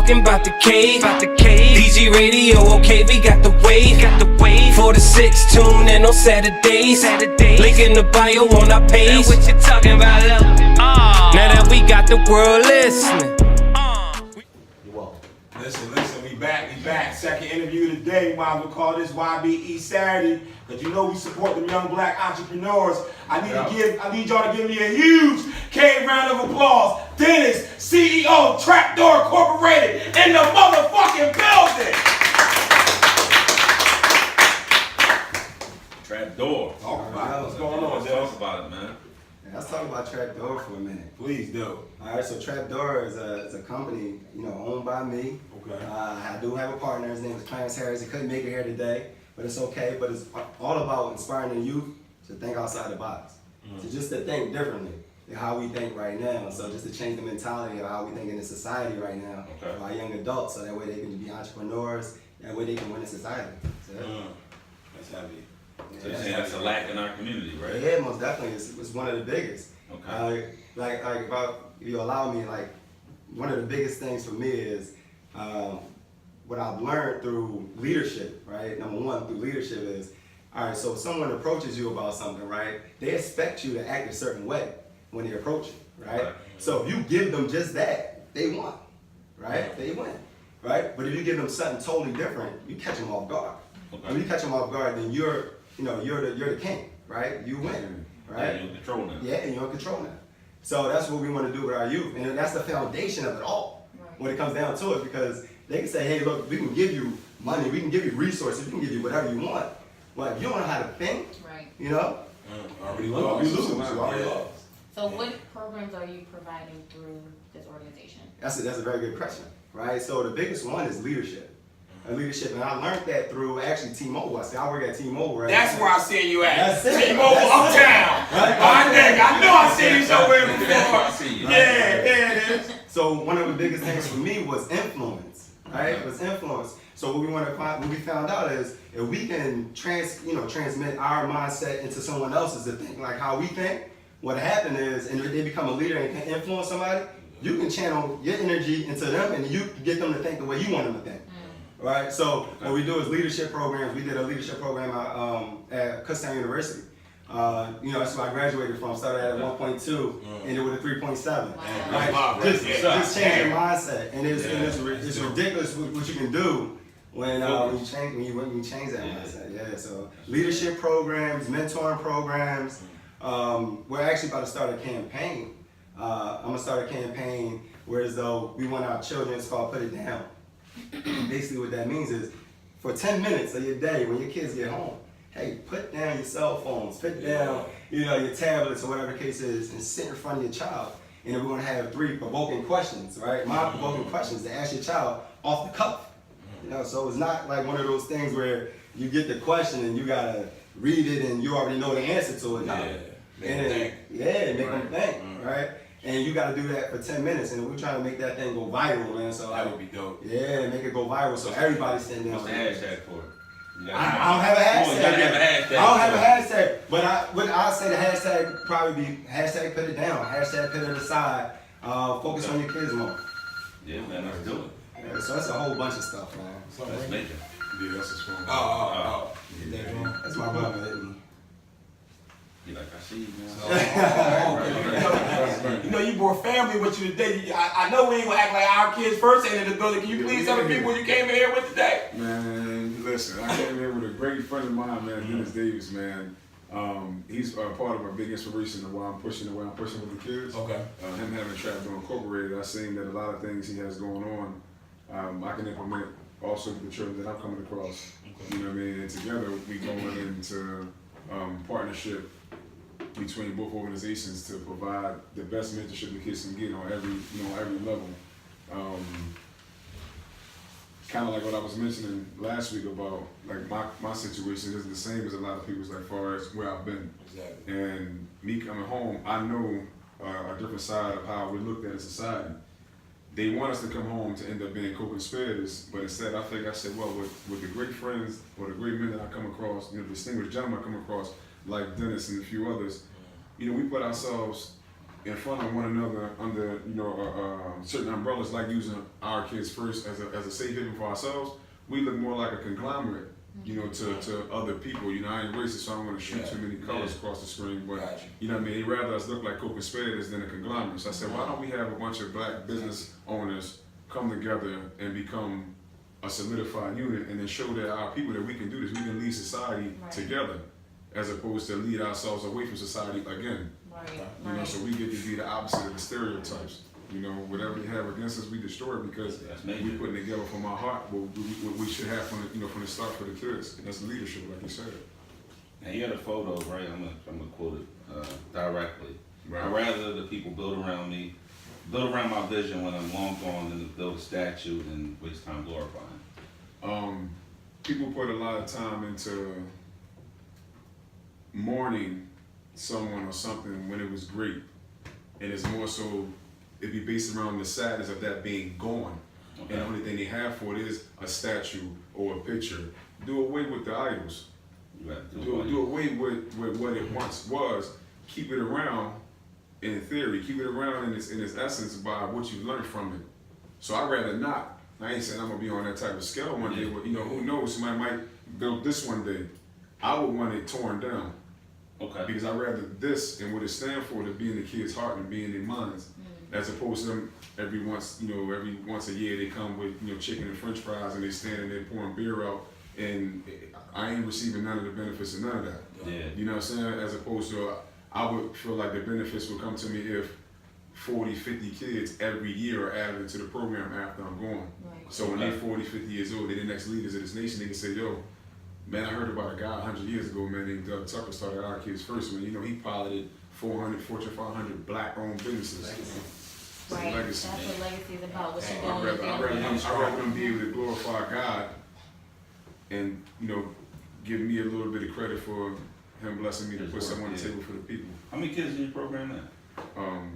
talking about the cave, PG Radio, okay, we got the wave, For the 6, tune in on Saturdays, Link in the bio on our page. What you talking about, love? Now that we got the world listening. You're welcome. Listen, we back. Second interview today. We might as well call this YBE Saturday, because you know we support them young black entrepreneurs. I need y'all to give me a huge cave round of applause. Dennis, CEO, Trapdoor Incorporated, in the motherfucking building. Trapdoor. Talk about it. What's going on, Dennis? Talk about it, man. Let's talk about Trapdoor for a minute. Please do. All right, so Trapdoor is a company, owned by me. Okay. I do have a partner. His name is Clarence Harris. He couldn't make it here today, but it's okay. But it's all about inspiring the youth to think outside the box, so just to think differently than how we think right now. So just to change the mentality of how we think in the society right now for our young adults, so that way they can be entrepreneurs. That way they can win in society. So, that's heavy. So you're saying that's a lack in our community, right? Yeah, most definitely. It's one of the biggest. Okay. If you allow me, one of the biggest things for me is what I've learned through leadership, right? Number one, through leadership is, all right, so if someone approaches you about something, right, they expect you to act a certain way when they approach you, right? Okay. So if you give them just that, they won, right? They win, right? But if you give them something totally different, you catch them off guard. Okay. When you catch them off guard, then you're the king, right? You win, right? Yeah, you're in control now. Yeah, and you're in control now. So that's what we want to do with our youth, and that's the foundation of it all. Right. When it comes down to it, because they can say, hey, look, we can give you money, we can give you resources, we can give you whatever you want. But if you don't know how to think, Right. Already you lost. lose. You already lost. So what programs are you providing through this organization? That's a very good question, right? So the biggest one is leadership. And I learned that through actually T-Mobile. I work at T-Mobile, right? That's where I seen you at. That's it. T-Mobile Uptown. My nigga, I know I seen you somewhere That's where I before. see you. Yeah, it is. So one of the biggest things for me was influence, right? It was influence. So what we found out is if we can transmit our mindset into someone else's to think like how we think, what happened is, and if they become a leader and can influence somebody, you can channel your energy into them and you can get them to think the way you want them to think. Right, so what we do is leadership programs. We did a leadership program at Kutztown University. That's where I graduated from. Started at 1.2, ended with a 3.7. Wow. Right? Just change your mindset, and it's ridiculous what you can do when you change that mindset. Yeah. So leadership programs, mentoring programs. We're actually about to start a campaign. I'm gonna start a campaign where as though we want our children. It's called Put It Down. Basically what that means is for 10 minutes of your day when your kids get home, hey, put down your cell phones, put down your tablets or whatever the case is, and sit in front of your child. And then we're going to have 3 provoking questions, right? My provoking questions to ask your child off the cuff. So it's not like one of those things where you get the question and you got to read it and you already know the answer to it. Make them think, right? And you got to do that for 10 minutes, and we're trying to make that thing go viral, man. So That would be dope. Yeah, make it go viral so everybody's standing down. What's the hashtag for it? I don't have a hashtag. You gotta have a hashtag. I don't have a hashtag, but I say the hashtag probably be hashtag Put It Down, hashtag Put It Aside. Focus on your kids more. Yeah, man, let's do it. Yeah, so that's a whole bunch of stuff, man. That's major. Yeah, that's his phone. That's my brother. You like, I see you, man. You brought family with you today. I know we ain't gonna act like our kids first ain't in the building. Can you please tell the people you came in here with today? Man, listen, I came here with a great friend of mine, man, Dennis Davis, man. He's part of a big inspiration of why I'm pushing with the kids. Okay. Him having Trapdoor Incorporated, I've seen that a lot of things he has going on, I can implement also with the children that I'm coming across. Okay. You know what I mean? And together we going into partnership between both organizations to provide the best mentorship the kids can get on every level. Kind of like what I was mentioning last week about like my situation is the same as a lot of people's as far as where I've been. Exactly. And me coming home, I know a different side of how we're looked at in society. They want us to come home to end up being co-conspirators, but instead I said, well, with the great friends or the great men that I come across, distinguished gentlemen I come across, like Dennis and a few others, we put ourselves in front of one another under, you know, certain umbrellas, like using our kids first as a safe haven for ourselves, we look more like a conglomerate, you know, to other people. You know, I ain't racist, so I don't want to shoot too many colors across the screen, but Gotcha. you know what I mean? They'd rather us look like co-conspirators than a conglomerate. So I said, why don't we have a bunch of black business owners come together and become a solidified unit, and then show that our people that we can do this, we can lead society Right. together, as opposed to lead ourselves away from society again. Right, You know, right. so we get to be the opposite of the stereotypes. You know, whatever you have against us, we destroy it because That's we major. putting together from our heart what we should have from the, you know, from the start for the kids. And that's leadership, like you said. Now you got a photo, right? I'm gonna quote it directly. Right. I'd rather the people build around me, build around my vision when I'm long gone than to build a statue and waste time glorifying. People put a lot of time into mourning someone or something when it was great, and it's more so it'd be based around the sadness of that being gone. And the only thing they have for it is a statue or a picture. Do away with the idols. You have to Do away with what it once was. Keep it around in theory. Keep it around in its essence by what you learned from it. So I'd rather not. I ain't saying I'm gonna be on that type of scale one day, but you know, who knows? Somebody might build this one day. I would want it torn down. Okay. Because I'd rather this and what it stands for to be in the kids' heart and be in their minds, as opposed to them every once a year they come with, you know, chicken and French fries and they standing there pouring beer out, and I ain't receiving none of the benefits of none of that. Yeah. You know what I'm saying? As opposed to, I would feel like the benefits would come to me if 40, 50 kids every year are added into the program after I'm gone. Right. So when they're 40, 50 years old, they're the next leaders of this nation, they can say, yo, man, I heard about a guy 100 years ago, man, named Doug Tucker, started our kids first. Man, you know, he piloted 400, Fortune 500 black-owned businesses. Right, Legacy. that's what legacy is about, what you I'd doing with rather them be able to glorify God and, you know, give me a little bit of credit for him blessing me to put something on the table for the people. How many kids in your program now?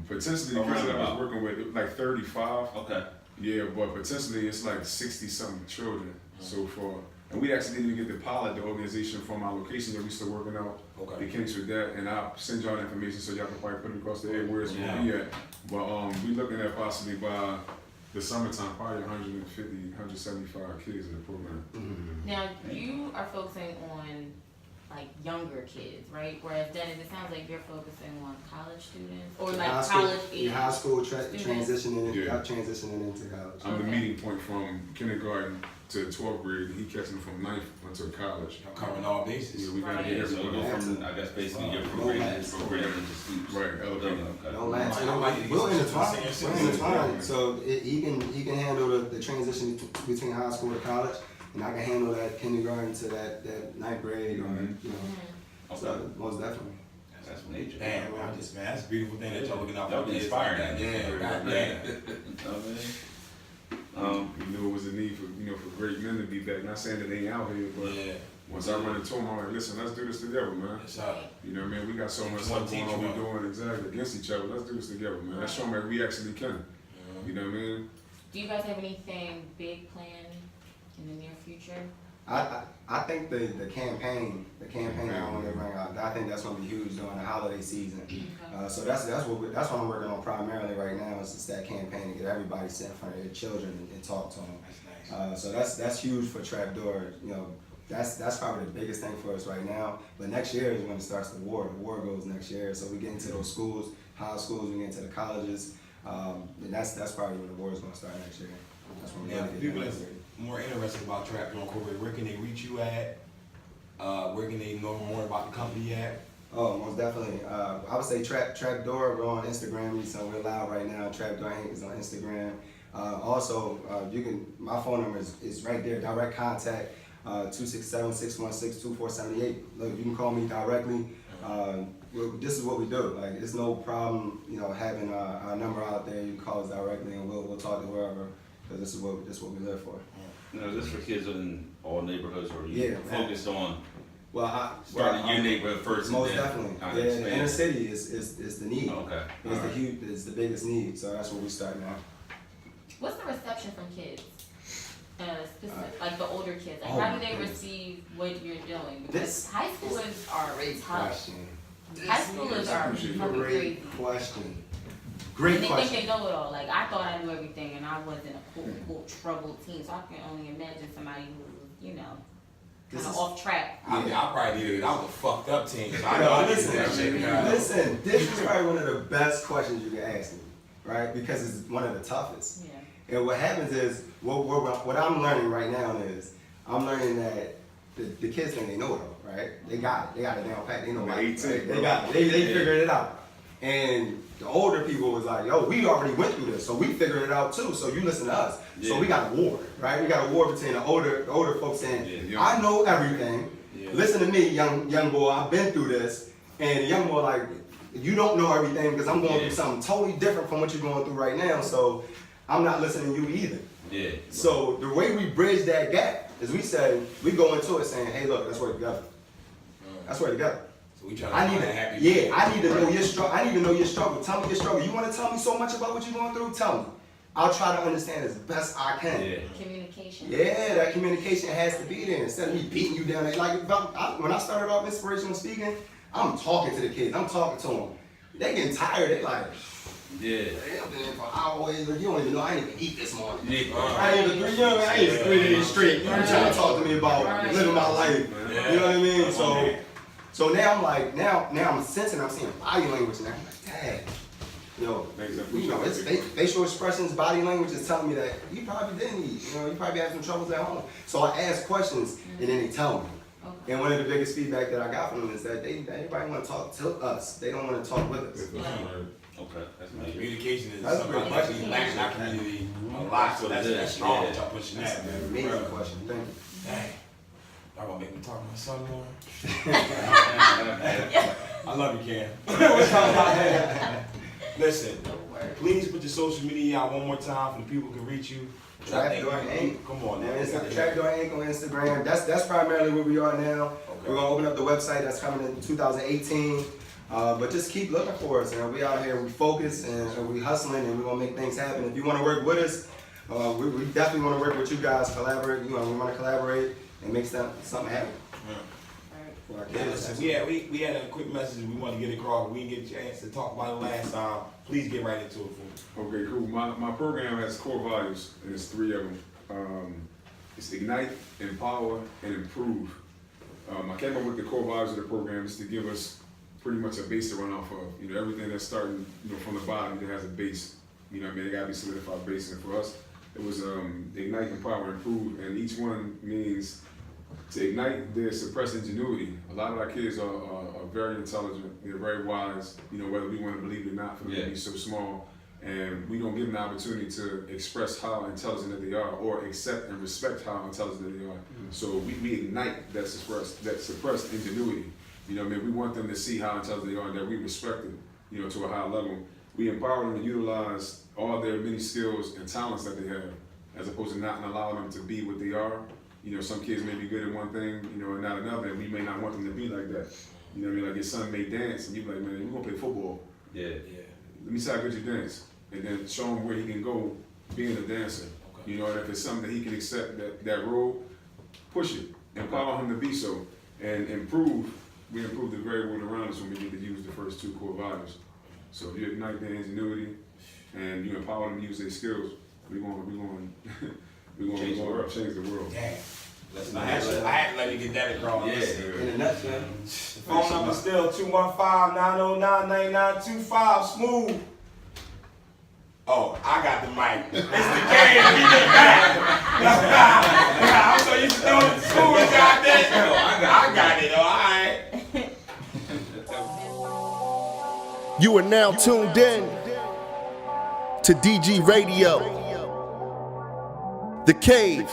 Potentially, the kids that I was working with, like 35. Okay. Yeah, but potentially it's like 60-something children so far. And we actually didn't even get the pilot, the organization from our location that we still working out. Okay. The kinks with that, and I'll send y'all the information so y'all can probably put it across the air where it's gonna be at. But we looking at possibly by the summertime, probably 150, 175 kids in the program. Now, you are focusing on like younger kids, right? Whereas Dennis, it sounds like you're focusing on college students or like High school- college age. your high school students. transitioning, Yeah. transitioning into college. I'm the Okay. meeting point from kindergarten to 12th grade, and he catching them from 9th until college. I'm covering all bases. Yeah, we gotta Right. get Yeah, so it everybody. goes from, I guess, basically your No program max. into sleeps. Right, elevator. Okay. No matter, I might need to we'll get some intertwine. senior We'll citizens. intertwine. So he can handle the transition between high school to college, and I can handle that kindergarten to that 9th grade, or you know. Okay. So most definitely. That's major. Damn, man, man, that's a beautiful thing that y'all looking out That for would be kids. inspiring. Yeah, goddamn. You knew it was a need for, you know, for great men to be back. Not saying that they ain't out here, but Yeah, once I run into them, I'm like, listen, let's do this together, man. it's up. You know what I mean? We got so much Teach one, stuff going teach on, we one. doing exactly against each other. Let's do this together, man. Let's show them that we actually can. You know what I mean? Do you guys have anything big planned in the near future? I think the campaign I want to bring out, I think that's gonna be huge during the holiday season. So that's what I'm working on primarily right now, is just that campaign to get everybody sit in front of their children and talk to them. That's nice. So that's huge for Trapdoor. You know, that's probably the biggest thing for us right now. But next year is when it starts the war. The war goes next year. So we get into those schools, high schools, we get into the colleges. And that's probably when the war is gonna start next year. That's when we Yeah, gotta get people that that's ready. more interested about Trapdoor Incorporated, where can they reach you at? Where can they know more about the company at? Oh, most definitely. I would say Trapdoor. We're on Instagram. So we're live right now. Trapdoor Inc. is on Instagram. Also, you can. My phone number is right there. Direct contact. 267-616-2478. Look, you can call me directly. This is what we do. Like, it's no problem, you know, having our number out there. You can call us directly, and we'll talk to whoever. Because this is what we live for. Now, is this for kids in all neighborhoods, or are you Yeah, man. focused on Well, starting your neighborhood first? Most and then definitely. kind Yeah, of the inner expand? city is the need. Okay. It's the biggest need. So that's where we start now. What's the reception from kids? Like the older kids, like Oh how my do they goodness. receive what you're doing? Because This high schoolers are Great tough. question. High schoolers are fucking crazy. Great question. Great And they question. think they know it all. Like, I thought I knew everything, and I wasn't a quote troubled teen. So I can only imagine somebody who, you know, This kind of is- off track. I mean, I probably did it. I was a fucked up teen. I know No, I did listen, that shit. listen, this is probably one of the best questions you can ask me, right? Because it's one of the toughest. Yeah. And what happens is, what I'm learning right now is, I'm learning that the kids think they know it all, right? They got it down pat. They know They're it. 18, Right? They bro. got it. They figured it out. And the older people was like, yo, we already went through this, so we figured it out too. So you listen to us. So Yeah. we got a war, right? We got a war between the older folks saying, Yeah. I know everything. Yeah. Listen to me, young boy. I've been through this. And the young boy like, you don't know everything because I'm going through something totally different from what you're going through right now. So I'm not listening to you either. Yeah. So the way we bridge that gap is we say, we go into it saying, hey, look, let's work together. Let's work together. So we trying to I find need a to, happy. yeah, I need to know your struggle. I need to know your struggle. Tell me your struggle. You want to tell me so much about what you're going through? Tell me. I'll try to understand as best I can. Yeah. Communication. Yeah, that communication has to be there instead of me beating you down. Like when I started off inspirational speaking, I'm talking to the kids. I'm talking to them. They getting tired. They like, Yeah. "Hey, I've been in for hours. You don't even know I didn't even eat this morning. Yeah. I ain't even 3 days straight. You trying to talk to me about living my life. You know what I mean? So now I'm like, now I'm sensing, I'm seeing body language now. I'm like, dang. Yo, you know, it's facial expressions, body language is telling me that you probably didn't eat. You know, you probably had some troubles at home. So I ask questions and then they tell me. Okay. And one of the biggest feedback that I got from them is that everybody want to talk to us. They don't want to talk with us. Okay. That's major. Communication is That's something great. much we lack in our community a lot. So that's strong. Yeah. Y'all pushing that, man. Amazing question. Thank you. Dang. Y'all gonna make me talk to my son more? I love you, Cam. Listen, please put your social media out one more time for the people who can reach you. Trapdoor Inc. Come on, Yeah, man. it's Trapdoor Inc. on Instagram. That's primarily where we are now. Okay. We're gonna open up the website that's coming in 2018. But just keep looking for us. And we out here, we focus and we hustling, and we're gonna make things happen. If you want to work with us, we definitely want to work with you guys. Collaborate. You know, we want to collaborate and make something happen for our Yeah, kids. listen, we had a quick message we want to get across. We didn't get a chance to talk about it last time. Please get right into it for me. Okay, cool. My program has core values, and it's 3 of them. It's ignite, empower, and improve. I came up with the core values of the program just to give us pretty much a base to run off of. You know, everything that's starting, you know, from the bottom, it has a base. You know what I mean? It gotta be solidified base. And for us, it was ignite, empower, improve, and each one means to ignite their suppressed ingenuity. A lot of our kids are very intelligent, they're very wise, you know, whether we want to believe it or not, for them to be so small. And we don't give them the opportunity to express how intelligent that they are or accept and respect how intelligent that they are. So we ignite that suppressed ingenuity. You know what I mean? We want them to see how intelligent they are and that we respect them, you know, to a high level. We empower them to utilize all their many skills and talents that they have, as opposed to not allowing them to be what they are. You know, some kids may be good at one thing, you know, and not another, and we may not want them to be like that. You know what I mean? Like your son may dance, and you be like, man, we're gonna play football. Yeah. Let me see how good you dance, and then show him where he can go being a dancer. Okay. You know, and if it's something that he can accept that role, push it, empower him to be so, and improve. We improve the very world around us when we get to use the first 2 core values. So if you ignite their ingenuity and you empower them to use their skills, we're going Change the world. change the world. Damn. Listen, I had to let you get that across. Yeah. In a nutshell. Phone number still 215-909-9925. Smooth. Oh, I got the mic. It's the game. He just back. I'm so used to doing it. Smooth got that. I got it. All right. You are now tuned in to DG Radio, The Cave,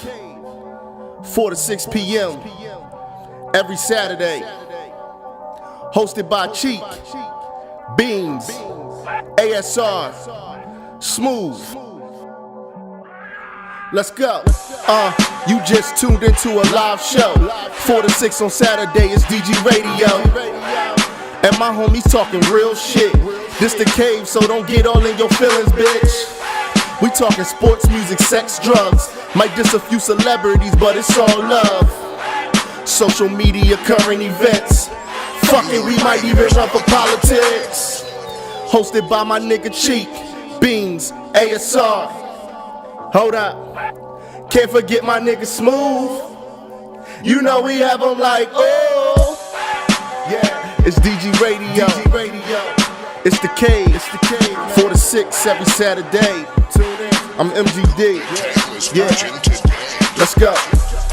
4 to 6 p.m. every Saturday. Hosted by Cheek, Beans, ASR, Smooth. Let's go. You just tuned into a live show. 4 to 6 on Saturday is DG Radio. And my homies talking real shit. This the Cave, so don't get all in your feelings, bitch. We talking sports, music, sex, drugs. Might diss a few celebrities, but it's all love. Social media, current events. Fuck it, we might even run for politics. Hosted by my nigga Cheek, Beans, ASR. Hold up, can't forget my nigga Smooth. You know we have them like, oh. Yeah, it's DG Radio. It's the Cave. 4 to 6 every Saturday. I'm MGD. Yeah, let's go.